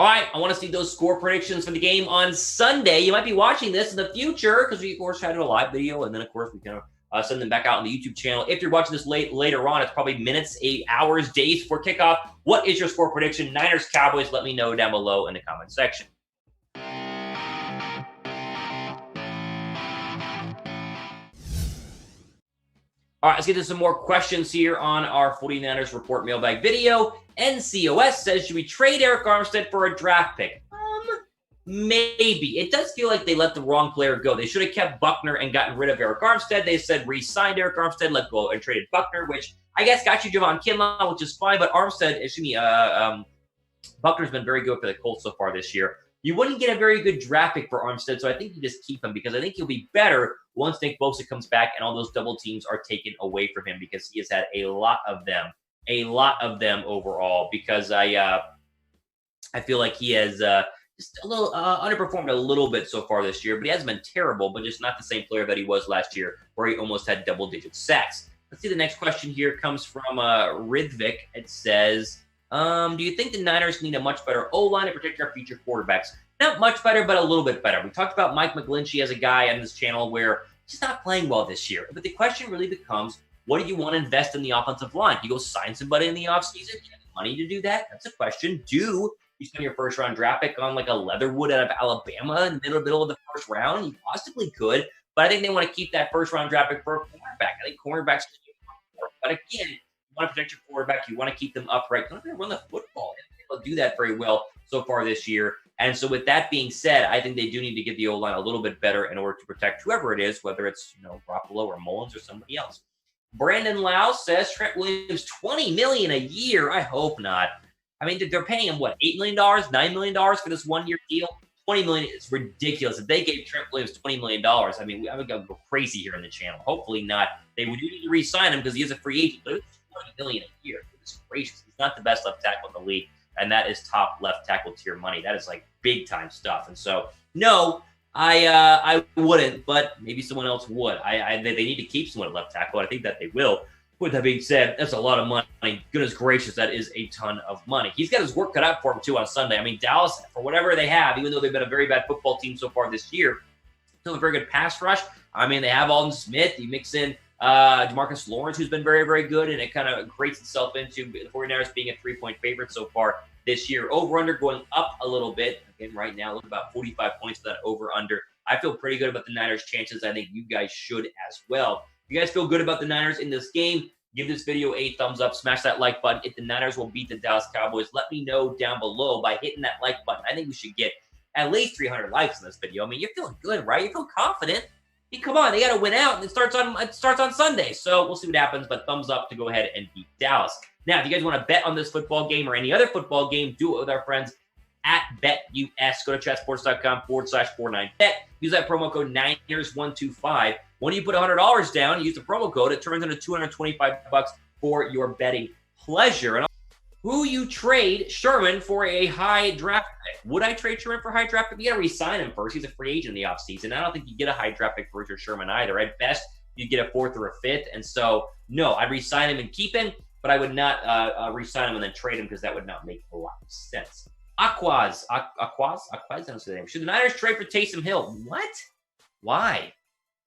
All right, I want to see those score predictions for the game on Sunday. You might be watching this in the future because we, of course, had a live video, and then, of course, we can send them back out on the YouTube channel. If you're watching this later on, it's probably minutes, 8 hours, days before kickoff. What is your score prediction? Niners, Cowboys, let me know down below in the comment section. All right, let's get to some more questions here on our 49ers Report Mailbag video. NCOS says, should we trade Arik Armstead for a draft pick? Maybe. It does feel like they let the wrong player go. They should have kept Buckner and gotten rid of Arik Armstead. They said re-signed Arik Armstead, let go, and traded Buckner, which I guess got you Javon Kinlaw, which is fine. But Buckner's been very good for the Colts so far this year. You wouldn't get a very good draft pick for Armstead, so I think you just keep him because I think he'll be better once Nick Bosa comes back and all those double teams are taken away from him because he has had a lot of them overall because I feel like he has just a little underperformed a little bit so far this year, but he hasn't been terrible, but just not the same player that he was last year where he almost had double-digit sacks. Let's see, the next question here comes from Ridvik. It says, do you think the Niners need a much better O-line to protect our future quarterbacks? Not much better, but a little bit better. We talked about Mike McGlinchey as a guy on this channel where he's not playing well this year. But the question really becomes, what do you want to invest in the offensive line? Do you go sign somebody in the offseason? Do you have the money to do that? That's a question. Do you spend your first-round draft pick on like a Leatherwood out of Alabama in the middle of the first round? You possibly could. But I think they want to keep that first-round draft pick for a cornerback. I think cornerbacks can do more. But again, you want to protect your quarterback. You want to keep them upright. You want to run the football. They'll do that very well so far this year. And so with that being said, I think they do need to get the O-line a little bit better in order to protect whoever it is, whether it's, Garoppolo or Mullens or somebody else. Brandon Lau says Trent Williams, $20 million a year. I hope not. I mean, they're paying him, what, $8 million, $9 million for this one-year deal? $20 million is ridiculous. If they gave Trent Williams $20 million, I mean, I would go crazy here in the channel. Hopefully not. They would need to re-sign him because he is a free agent, but it's $20 million a year. It's gracious. He's not the best left tackle in the league, and that is top left tackle tier money. That is like big-time stuff. And so, no, I wouldn't, but maybe someone else would. They need to keep someone at left tackle. I think that they will. With that being said, that's a lot of money. Goodness gracious, that is a ton of money. He's got his work cut out for him, too, on Sunday. I mean, Dallas, for whatever they have, even though they've been a very bad football team so far this year, still a very good pass rush. I mean, they have Alden Smith. You mix in DeMarcus Lawrence, who's been very, very good, and it kind of creates itself into the 49ers being a 3-point favorite so far this year. Over-under going up a little bit. Again, right now, look about 45 points for that over-under. I feel pretty good about the Niners' chances. I think you guys should as well. If you guys feel good about the Niners in this game, give this video a thumbs up. Smash that like button. If the Niners will beat the Dallas Cowboys, let me know down below by hitting that like button. I think we should get at least 300 likes in this video. I mean, you're feeling good, right? You feel confident. I mean, come on, they got to win out, and it starts on Sunday. So we'll see what happens, but thumbs up to go ahead and beat Dallas. Now, if you guys want to bet on this football game or any other football game, do it with our friends at BetUS. Go to chatsports.com/49bet. Use that promo code Niners125. When you put $100 down, use the promo code. It turns into $225 for your betting pleasure. And who you trade Sherman for a high draft pick? Would I trade Sherman for a high draft pick? You got to re-sign him first. He's a free agent in the offseason. I don't think you get a high draft pick for Richard Sherman either. At best, you get a 4th or a 5th. And so, no, I'd re-sign him and keep him, but I would not re-sign him and then trade him because that would not make a lot of sense. Aquaz, I don't say the name. Should the Niners trade for Taysom Hill? What? Why?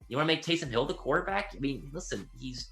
You want to make Taysom Hill the quarterback? I mean, listen, he's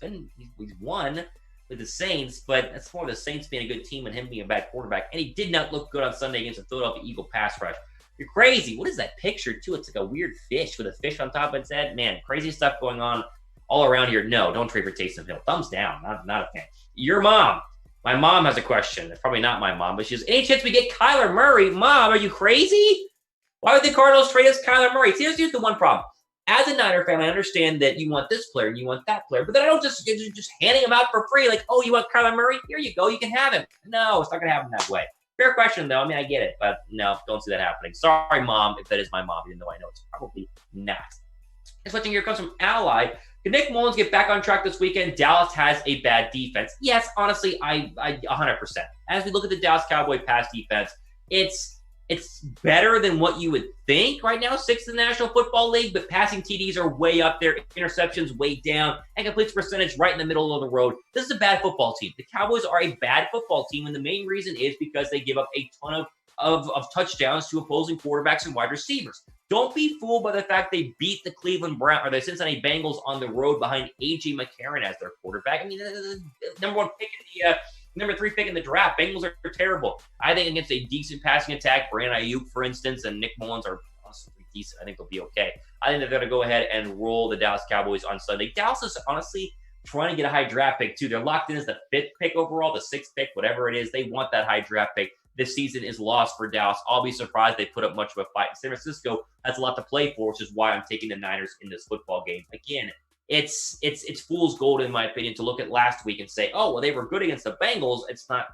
won with the Saints, but that's more of the Saints being a good team and him being a bad quarterback. And he did not look good on Sunday against the Philadelphia Eagle pass rush. You're crazy. What is that picture, too? It's like a weird fish with a fish on top of its head. Man, crazy stuff going on all around here. No, don't trade for Taysom Hill. Thumbs down. Not a fan. Your mom. My mom has a question. It's probably not my mom, but she says, any chance we get Kyler Murray? Mom, are you crazy? Why would the Cardinals trade us Kyler Murray? See, here's the one problem. As a Niner fan, I understand that you want this player and you want that player, but then I don't just handing him out for free. Like, oh, you want Kyler Murray? Here you go. You can have him. No, it's not going to happen that way. Fair question, though. I mean, I get it, but no, don't see that happening. Sorry, Mom, if that is my mom, even though I know it's probably not. And switching here comes from Ally. Can Nick Mullens get back on track this weekend? Dallas has a bad defense. Yes, honestly, I 100%. As we look at the Dallas Cowboy pass defense, it's better than what you would think right now, 6th in the National Football League, but passing TDs are way up there, interceptions way down, and completion percentage right in the middle of the road. This is a bad football team. The Cowboys are a bad football team, and the main reason is because they give up a ton of of touchdowns to opposing quarterbacks and wide receivers. Don't be fooled by the fact they beat the Cleveland Browns or the Cincinnati Bengals on the road behind A.J. McCarron as their quarterback. I mean, the number 3 pick in the draft. Bengals are terrible. I think against a decent passing attack, Brandon Ayuk, for instance, and Nick Mullens are honestly decent. I think they'll be okay. I think they're going to go ahead and roll the Dallas Cowboys on Sunday. Dallas is honestly trying to get a high draft pick, too. They're locked in as the 5th pick overall, the 6th pick, whatever it is. They want that high draft pick. This season is lost for Dallas. I'll be surprised they put up much of a fight. San Francisco has a lot to play for, which is why I'm taking the Niners in this football game. Again, it's fool's gold, in my opinion, to look at last week and say, oh, well, they were good against the Bengals. It's not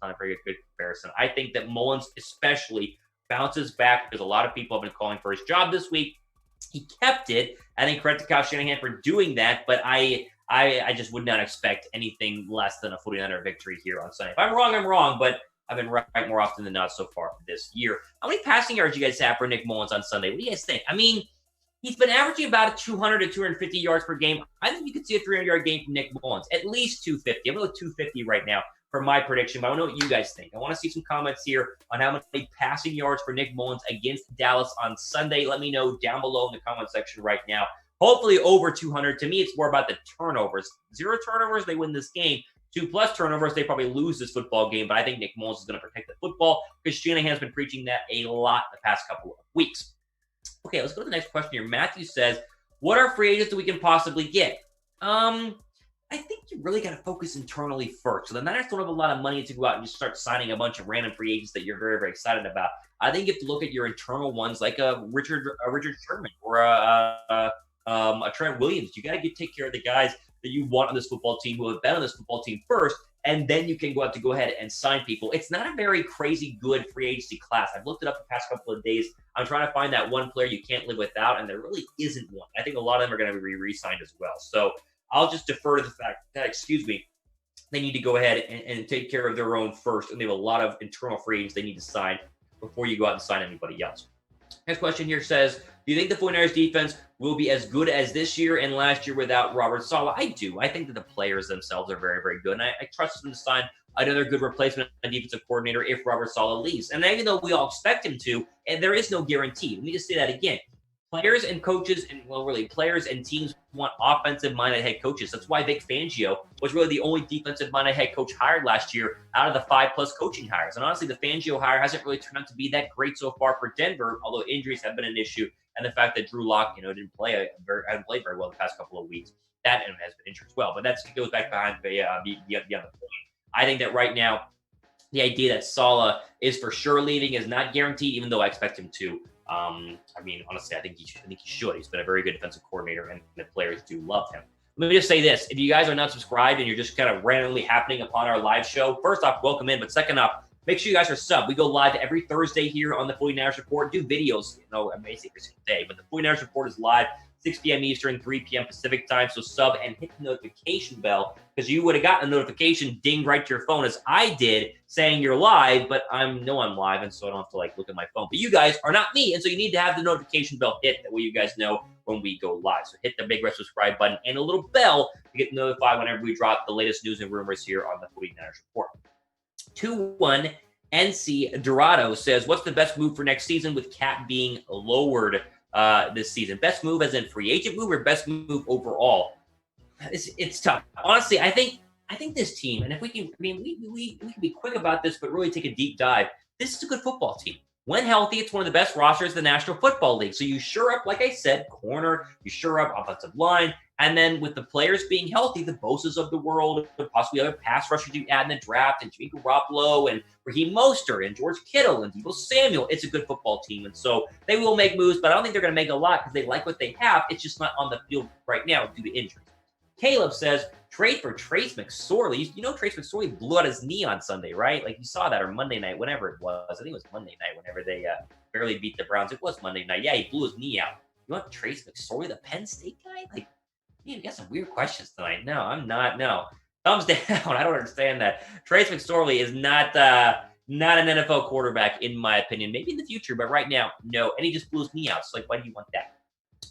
a very good comparison. I think that Mullens especially bounces back because a lot of people have been calling for his job this week. He kept it. I think credit to Kyle Shanahan for doing that, but I just would not expect anything less than a 49er victory here on Sunday. If I'm wrong, I'm wrong, but I've been right more often than not so far this year. How many passing yards do you guys have for Nick Mullens on Sunday? What do you guys think? I mean, he's been averaging about 200 to 250 yards per game. I think you could see a 300-yard game from Nick Mullens, at least 250. I'm going to go 250 right now for my prediction, but I want to know what you guys think. I want to see some comments here on how many passing yards for Nick Mullens against Dallas on Sunday. Let me know down below in the comment section right now. Hopefully over 200. To me, it's more about the turnovers. 0 turnovers, they win this game. 2+ turnovers, they probably lose this football game, but I think Nick Mullens is going to protect the football because Shanahan's been preaching that a lot the past couple of weeks. Okay, let's go to the next question here. Matthew says, what are free agents that we can possibly get? I think you really got to focus internally first. So the Niners don't have a lot of money to go out and just start signing a bunch of random free agents that you're very, very excited about. I think you have to look at your internal ones like a Richard Sherman or a Trent Williams. You got to take care of the guys that you want on this football team, who have been on this football team first, and then you can go out to go ahead and sign people. It's not a very crazy good free agency class. I've looked it up the past couple of days. I'm trying to find that one player you can't live without, and there really isn't one. I think a lot of them are going to be re-signed as well. So I'll just defer to the fact that, they need to go ahead and take care of their own first, and they have a lot of internal free agents they need to sign before you go out and sign anybody else. Next question here says, do you think the 49ers defense will be as good as this year and last year without Robert Saleh? I do. I think that the players themselves are very, very good, and I trust them to sign another good replacement defensive coordinator if Robert Saleh leaves. And even though we all expect him to, and there is no guarantee. Let me just say that again. Players and coaches, and players and teams want offensive-minded head coaches. That's why Vic Fangio was really the only defensive-minded head coach hired last year out of the 5+ coaching hires. And honestly, the Fangio hire hasn't really turned out to be that great so far for Denver, although injuries have been an issue, and the fact that Drew Lock, hasn't played very well the past couple of weeks. That has been injured as well. But that goes back behind the other point. I think that right now, the idea that Saleh is for sure leaving is not guaranteed, even though I expect him to. Honestly, I think he should. He's been a very good defensive coordinator, and the players do love him. Let me just say this. If you guys are not subscribed and you're just kind of randomly happening upon our live show, first off, welcome in. But second off, make sure you guys are subbed. We go live every Thursday here on the 49ers Report. Do videos, basically every single day. But the 49ers Report is live 6 p.m. Eastern, 3 p.m. Pacific time. So sub and hit the notification bell because you would have gotten a notification dinged right to your phone as I did saying you're live, but I'm live, and so I don't have to look at my phone. But you guys are not me, and so you need to have the notification bell hit. That way you guys know when we go live. So hit the big red subscribe button and a little bell to get notified whenever we drop the latest news and rumors here on the 49ers Report. 2-1 NC Dorado says, what's the best move for next season with cap being lowered this season? Best move as in free agent move or best move overall? It's tough. Honestly, I think this team, and if we can, we can be quick about this, but really take a deep dive. This is a good football team. When healthy, it's one of the best rosters in the National Football League. So you shore up, like I said, corner, you shore up offensive line, and then with the players being healthy, the Bosa's of the world, and possibly other pass rushers you add in the draft, and Jimmy Garoppolo, and Raheem Mostert, and George Kittle, and Deebo Samuel, it's a good football team. And so they will make moves, but I don't think they're going to make a lot because they like what they have. It's just not on the field right now due to injuries. Caleb says, trade for Trace McSorley. Trace McSorley blew out his knee on Sunday, right? You saw that, or Monday night, whenever it was. I think it was Monday night whenever they barely beat the Browns. It was Monday night. Yeah, he blew his knee out. You want Trace McSorley, the Penn State guy? You got some weird questions tonight. No, I'm not. No. Thumbs down. I don't understand that. Trace McSorley is not an NFL quarterback, in my opinion. Maybe in the future, but right now, no. And he just blew his knee out. So, why do you want that?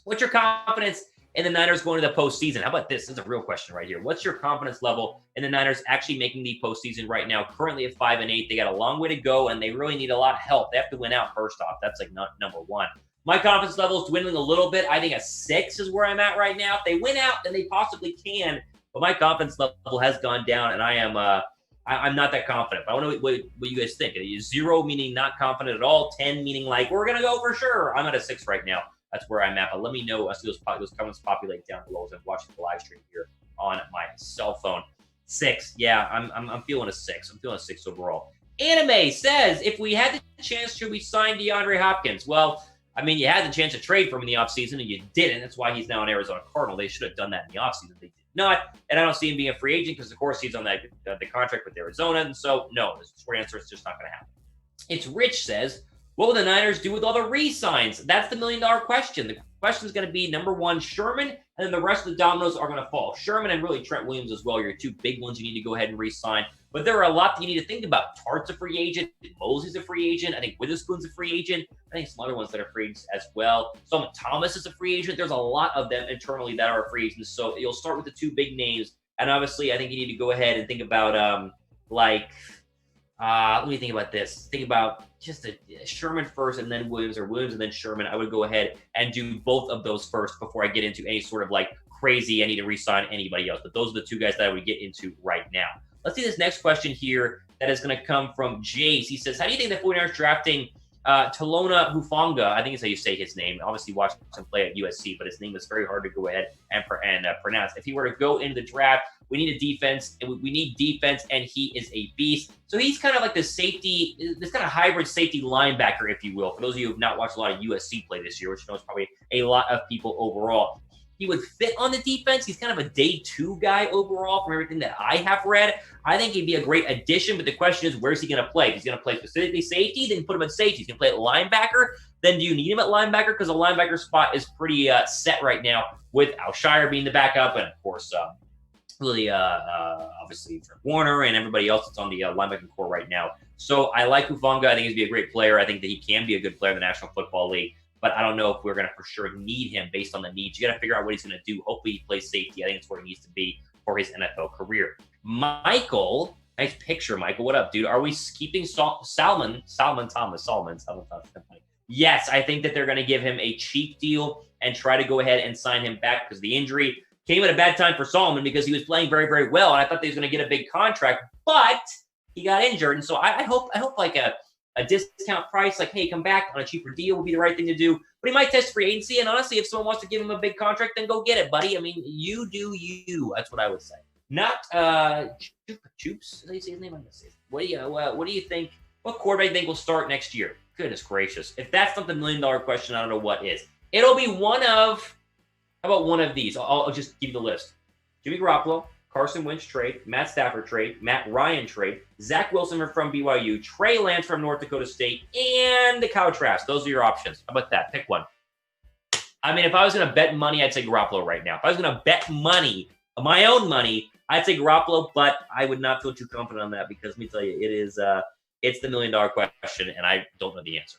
What's your confidence in the Niners going to the postseason? How about this? This is a real question right here. What's your confidence level in the Niners actually making the postseason right now? Currently at 5-8, they got a long way to go, and they really need a lot of help. They have to win out first off. That's like not number one. My confidence level is dwindling a little bit. I think a 6 is where I'm at right now. If they win out, then they possibly can. But my confidence level has gone down, and I'm not that confident. But I want to know what you guys think. 0 meaning not confident at all. 10 meaning like we're gonna go for sure. I'm at a 6 right now. That's where I'm at. But let me know. I see those comments populate down below as I'm watching the live stream here on my cell phone. 6. Yeah, I'm feeling a 6. I'm feeling a 6 overall. Anime says, if we had the chance, should we sign DeAndre Hopkins? Well, I mean, you had the chance to trade for him in the offseason, and you didn't. That's why he's now an Arizona Cardinal. They should have done that in the offseason. They did not. And I don't see him being a free agent because, of course, he's on the contract with Arizona. And so, no, the short answer is just not going to happen. It's Rich says, what will the Niners do with all the re-signs? That's the million-dollar question. The question is going to be, number one, Sherman, and then the rest of the dominoes are going to fall. Sherman and really Trent Williams as well. Your 2 big ones you need to go ahead and re-sign. But there are a lot that you need to think about. Tart's a free agent. Mosey's a free agent. I think Witherspoon's a free agent. I think some other ones that are free agents as well. Solomon Thomas is a free agent. There's a lot of them internally that are free agents. So you'll start with the 2 big names. And obviously, I think you need to go ahead and think about, let me think about this. Think about just a Sherman first and then Williams, or Williams and then Sherman. I would go ahead and do both of those first before I get into any sort of like crazy, I need to re-sign anybody else. But those are the 2 guys that I would get into right now. Let's see this next question here that is going to come from Jace. He says, how do you think the 49ers drafting Talanoa Hufanga? I think it's how you say his name. Obviously, watched him play at USC, but his name is very hard to go ahead and pronounce. If he were to go into the draft, we need a defense. We need defense, and he is a beast. So he's kind of like the safety, this kind of hybrid safety linebacker, if you will. For those of you who have not watched a lot of USC play this year, which I know is probably a lot of people overall. He would fit on the defense. He's kind of a day 2 guy overall from everything that I have read. I think he'd be a great addition, but the question is, where's he going to play? If he's going to play specifically safety, then put him at safety. He's going to play at linebacker. Then do you need him at linebacker? Because the linebacker spot is pretty set right now with Alshire being the backup, and of course, really, obviously, Trent Warner and everybody else that's on the linebacking core right now. So I like Hufanga. I think he's going to be a great player. I think that he can be a good player in the National Football League. But I don't know if we're going to for sure need him based on the needs. You got to figure out what he's going to do. Hopefully he plays safety. I think it's where he needs to be for his NFL career. Michael, nice picture, Michael. What up, dude? Are we keeping Salmon Thomas? Yes, I think that they're going to give him a cheap deal and try to go ahead and sign him back because the injury came at a bad time for Solomon because he was playing very, very well. And I thought that he was going to get a big contract, but he got injured. And so I hope like a discount price, like, hey, come back on a cheaper deal would be the right thing to do. But he might test free agency, and honestly, if someone wants to give him a big contract, then go get it, buddy. I mean, you do you. That's what I would say. Not Choops. Did I say his name? I'm gonna say. What do you think? What quarterback do you think will start next year? Goodness gracious! If that's not the $1 million question, I don't know what is. It'll be one of. How about one of these? I'll just give you the list. Jimmy Garoppolo, Carson Wentz trade, Matt Stafford trade, Matt Ryan trade, Zach Wilson from BYU, Trey Lance from North Dakota State, and the Kyle Trask. Those are your options. How about that? Pick one. I mean, if I was going to bet money, I'd say Garoppolo right now. If I was going to bet money, my own money, I'd say Garoppolo, but I would not feel too confident on that because let me tell you, it's the $1 million question, and I don't know the answer.